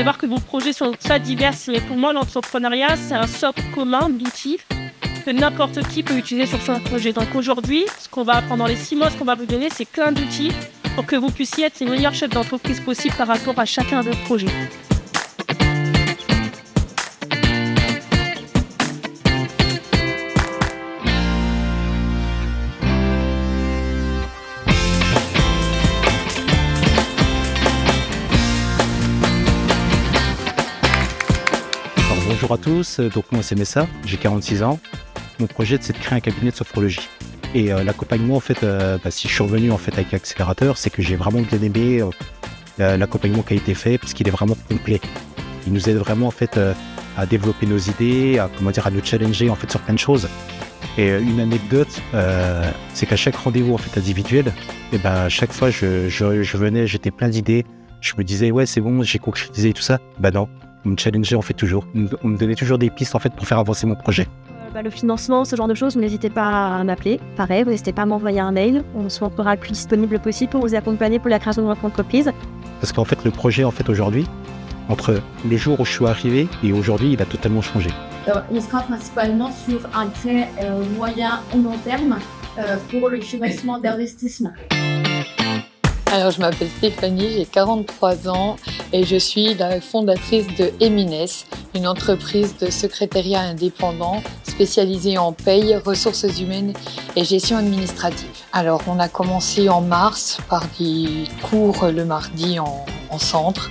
voir que vos projets sont très divers, mais pour moi, l'entrepreneuriat, c'est un socle commun d'outils que n'importe qui peut utiliser sur son projet. Donc aujourd'hui, ce qu'on va apprendre dans les 6 mois, ce qu'on va vous donner, c'est plein d'outils pour que vous puissiez être les meilleurs chefs d'entreprise possibles par rapport à chacun de vos projets. Bonjour à tous, donc moi c'est Messa, j'ai 46 ans. Mon projet c'est de créer un cabinet de sophrologie. Et l'accompagnement en fait, si je suis revenu en fait avec l'accélérateur, c'est que j'ai vraiment bien aimé l'accompagnement qui a été fait parce qu'il est vraiment complet. Il nous aide vraiment en fait à développer nos idées, à nous challenger en fait sur plein de choses. Et une anecdote, c'est qu'à chaque rendez-vous en fait individuel, et chaque fois je venais, j'étais plein d'idées, je me disais ouais c'est bon, j'ai concrétisé tout ça. Non. On me challengeait en fait toujours. On me donnait toujours des pistes en fait pour faire avancer mon projet. Le financement, ce genre de choses, n'hésitez pas à m'appeler. Pareil, vous n'hésitez pas à m'envoyer un mail. On se montrera le plus disponible possible pour vous accompagner pour la création de votre entreprise. Parce qu'en fait, le projet en fait aujourd'hui, entre le jour où je suis arrivé et aujourd'hui, il a totalement changé. On sera principalement sur un très moyen ou long terme pour le financement d'investissement. Alors, je m'appelle Stéphanie, j'ai 43 ans et je suis la fondatrice de Emines, une entreprise de secrétariat indépendant spécialisée en paye, ressources humaines et gestion administrative. Alors, on a commencé en mars par des cours le mardi en centre.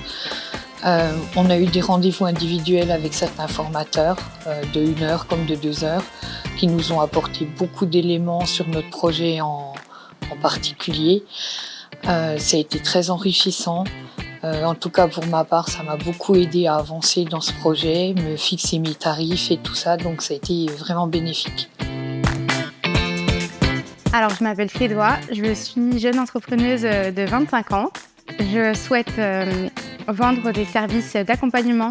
On a eu des rendez-vous individuels avec certains formateurs de 1 heure comme de 2 heures qui nous ont apporté beaucoup d'éléments sur notre projet en particulier. Ça a été très enrichissant. En tout cas, pour ma part, ça m'a beaucoup aidé à avancer dans ce projet, me fixer mes tarifs et tout ça. Donc, ça a été vraiment bénéfique. Alors, je m'appelle Frédois. Je suis jeune entrepreneuse de 25 ans. Je souhaite vendre des services d'accompagnement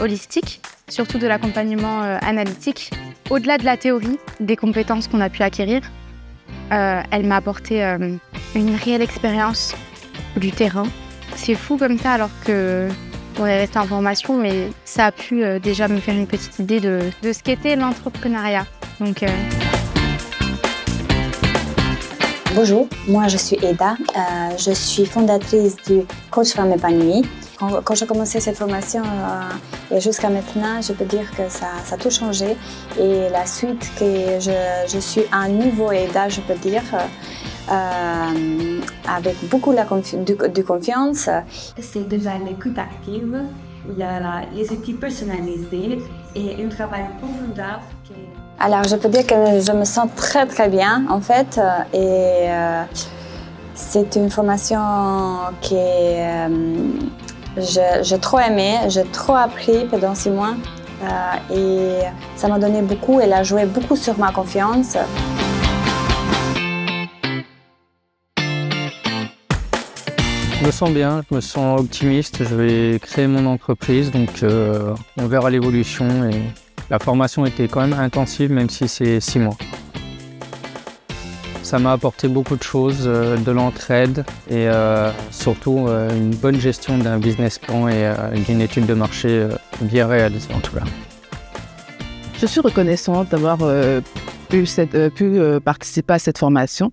holistique, surtout de l'accompagnement analytique. Au-delà de la théorie, des compétences qu'on a pu acquérir, elle m'a apporté une réelle expérience du terrain. C'est fou comme ça alors qu'on est resté en formation, mais ça a pu déjà me faire une petite idée de ce qu'était l'entrepreneuriat. Donc, Bonjour, moi je suis Eda, je suis fondatrice du Coach Femme Épanouie. Quand j'ai commencé cette formation et jusqu'à maintenant, je peux dire que ça a tout changé. Et la suite, que je suis à un niveau Eda, je peux dire, avec beaucoup de confiance. C'est déjà l'écoute active, il y a les outils personnalisés et un travail profondeur. Alors, je peux dire que je me sens très très bien en fait. Et c'est une formation que j'ai trop aimé, j'ai trop appris pendant 6 mois. Et ça m'a donné beaucoup, elle a joué beaucoup sur ma confiance. Je me sens bien, je me sens optimiste, je vais créer mon entreprise, donc on verra l'évolution. Et la formation était quand même intensive, même si c'est 6 mois. Ça m'a apporté beaucoup de choses, de l'entraide et surtout une bonne gestion d'un business plan et d'une étude de marché bien réalisée en tout cas. Je suis reconnaissante d'avoir pu participer à cette formation,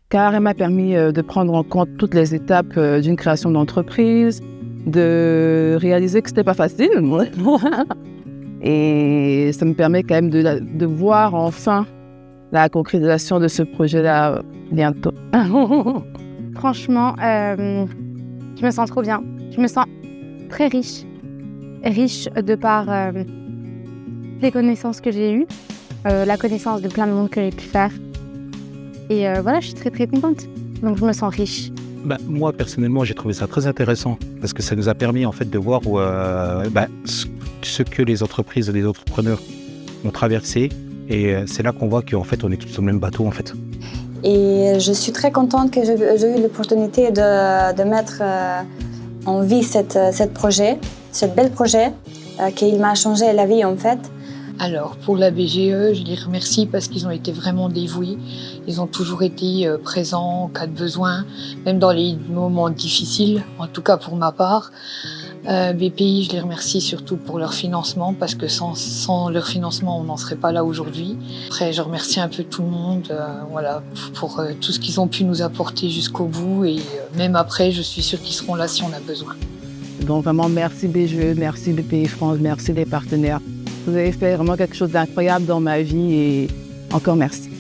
car elle m'a permis de prendre en compte toutes les étapes d'une création d'entreprise, de réaliser que ce n'était pas facile. Et ça me permet quand même de voir enfin la concrétisation de ce projet-là bientôt. Franchement, je me sens trop bien. Je me sens très riche de par les connaissances que j'ai eues, la connaissance de plein de monde que j'ai pu faire. Et voilà, je suis très très contente. Donc je me sens riche. Moi personnellement, j'ai trouvé ça très intéressant parce que ça nous a permis en fait de voir ce que les entreprises et les entrepreneurs ont traversé. Et c'est là qu'on voit qu'en fait, on est tous sur le même bateau en fait. Et je suis très contente que j'ai eu l'opportunité de mettre en vie ce projet, ce bel projet qui m'a changé la vie en fait. Alors pour la BGE, je les remercie parce qu'ils ont été vraiment dévoués. Ils ont toujours été présents en cas de besoin, même dans les moments difficiles, en tout cas pour ma part. BPI, je les remercie surtout pour leur financement parce que sans leur financement, on n'en serait pas là aujourd'hui. Après, je remercie un peu tout le monde pour tout ce qu'ils ont pu nous apporter jusqu'au bout et même après, je suis sûre qu'ils seront là si on a besoin. Donc vraiment, merci BGE, merci BPI France, merci les partenaires. Vous avez fait vraiment quelque chose d'incroyable dans ma vie et encore merci.